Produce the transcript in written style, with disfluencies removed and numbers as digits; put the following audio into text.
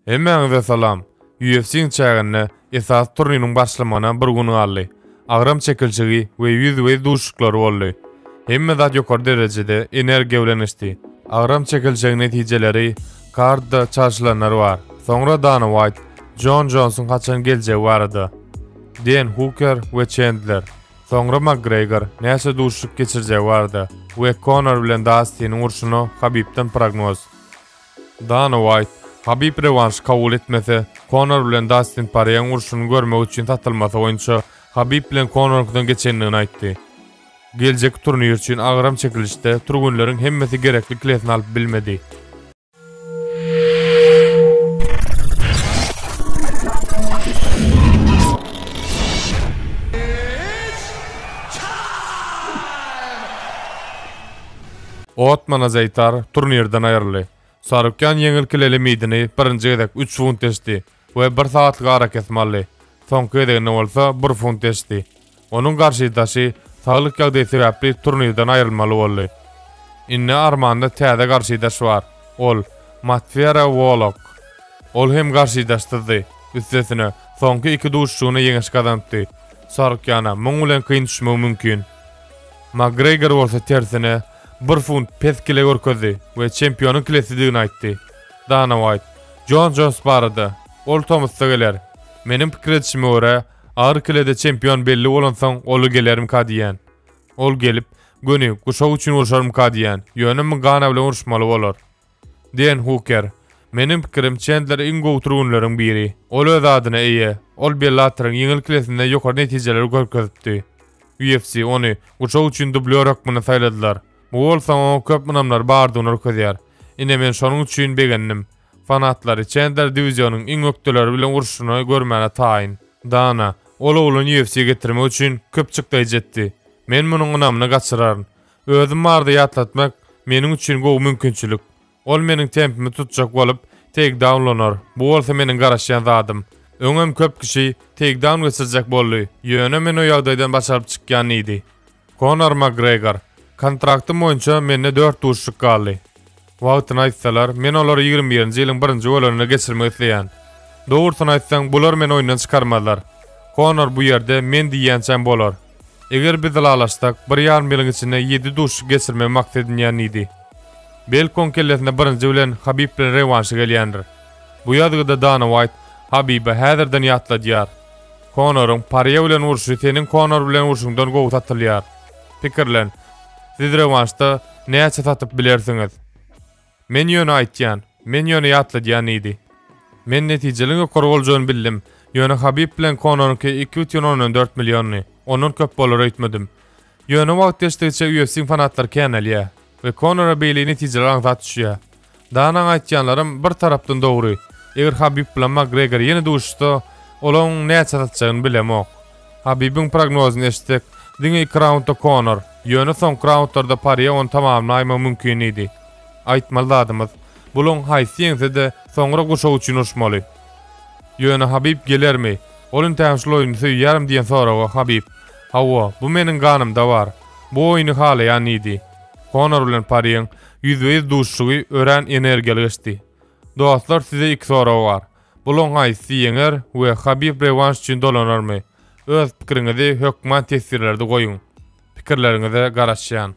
Hemmeňize salam. UFC'ň çägine esas turnirynyň başlamagyna bir gün galdy. Agram çekilçigi we ýüzwe duşuklary boldy. Hemme zat ýokary derejede energiýa bilen işdi. Agram çekilçigi netijeleri kartda çarşylanary bar. Soňra Dana White, John Johnson haçan geljegi bardy. Dan Hooker we Chandler. Soňra McGregor näse duşuk geçirjegi bardy. We Conor bilen Dustin'in urşuny Habibden prognoz. Dana White Habib revanş kabul etmese, Conor bilen Dustin Poirier urşuny görmek üçin tatylmasa oýunça Habib bilen Conor'dan geçenligini aýtdy. Geljek turnir üçin agram çekilişde turgunlaryň hemmesi gerekli kiletini alyp bilmedi. Otman Azaytar turnirden aýryldy. Sarıkyan yeňil kileli midini birinji gedek 3 funt eşdi we 1 saatlyk haraket mally. Soňky gedegine bolsa 1 funt eşdi. Onuň garşydaşy saglyk ýagdaýy sebäpli turnirden aýrylmaly boldy. Inne Armanda täze garşydaş bar. Ol Matfiera Wolok. Ol hem garşydaşdy. Üstesine soňky 2 duşuny ýeňiş gadamdy. Sarıkyana muňulen kyn düşmek mümkin. McGregor bolsa tersine 1 funt pes kile görkezdi we çempionyň kilesidigini aýtdy. Dana White, John Jones barada. Ol Thomas'a geler. Menim pikirçime görä, ağır kilede çempion belli bolansaň olu gelerim ka diýen. Ol gelip, göni guşaw üçin urşarym ka diýen. Ýönem gana bilen urşmaly bolar. Dan Hooker, menim pikirim Chandler iň gowy turgunlaryň biri. Ol öz adyna eýe. Ol Bellator'yň ýeňil kilesinde ýokary netijeler görkezdi. UFC ony guşaw üçin dublör hakmyny saýladylar. Bu bolsa köp mınamlar bardygyny örkezýär. Ine men şonuň üçin begendim. Fanatlary Chandler diwizionynyň iň ökdeleri bilen urşuny görmäne taýyn. Dana, ol UFC getirmek üçin köp çykdaý jetdi. Men munyň ynamyny gaçyraryn. Özüm bardy ýatlatmak meniň üçin gowy mümkinçilik. Ol meniň tempimi tutjak bolup takedownlanar. Bu bolsa meniň garaşýan zadym. Öňem köp kişi takedown geçirjek boldy. Ýöne men o ýagdaýdan başaryp çykýan idi. Conor McGregor kontraktym boýunça menne 4 duşuk galdy. Wagtyny aýtsalar, men olary 21-nji ýylyň 1-nji bölümine geçirmek isleýän. Dogrusyny aýtsaň, bular meni oýundan çykarmadylar. Conor bu ýerde men diýençem bolar. Eger biz alaşsak, 1,5 ýylyň içinde 7 duşuk geçirmek maksadynýan idi. Belkon kellesinde 1-nji bilen Habib bilen rewanşy gelýändir. Bu ýadgyda Dana White Habib'e häzirden ýatladýar. Conor'un Poirier bilen urşy senin Conor bilen urşuňdan gowy tatylýar. Pikirlen. Siz rewanşda näçe tatyp bilersiňiz? Men ýöne aýtýan, men ýöne ýatladýan idi. Men netijeliň ýokary boljagyny bildim. Ýöne Habib bilen Conor'unky 2,4 milliony, onuň köp bolar aýtmadım. Ýöne wagt geçdikçe UFC fanatlary kenelýär we Conor'a beýle netijeler aňsat düşýär. Dana aýtýanlarym bir tarapdan dogry. Eger Habib bilen McGregor ýene duşsa, olaň näçe tatjagyny bilemok. Habib'iň prognozyny eşitsek, diňe 2 raundda Conor, ýöne soň raundlarda Poirier onu tamamlaýmak mümkin idi. Aýtmaly adamyz, buluň haýsy soňra guşaw üçin urşmaly. Ýöne Habib gelermi? Olun täşli oýuny söýýärm diýen soraga Habib, "Hawa, bu meniň ganymda bar. Bu oýuny halaýan idi." Conor bilen Poirier ýüzüňiz duşugy ören energiýaly geçdi. Dostlar, size 2 soraw bar. Buluň haýsy ýeňer we Habib rewanş üçin dolanarmy? Öz pikiriňizi hökman tesirlerde goýun. Pikirleriňize garaşýan.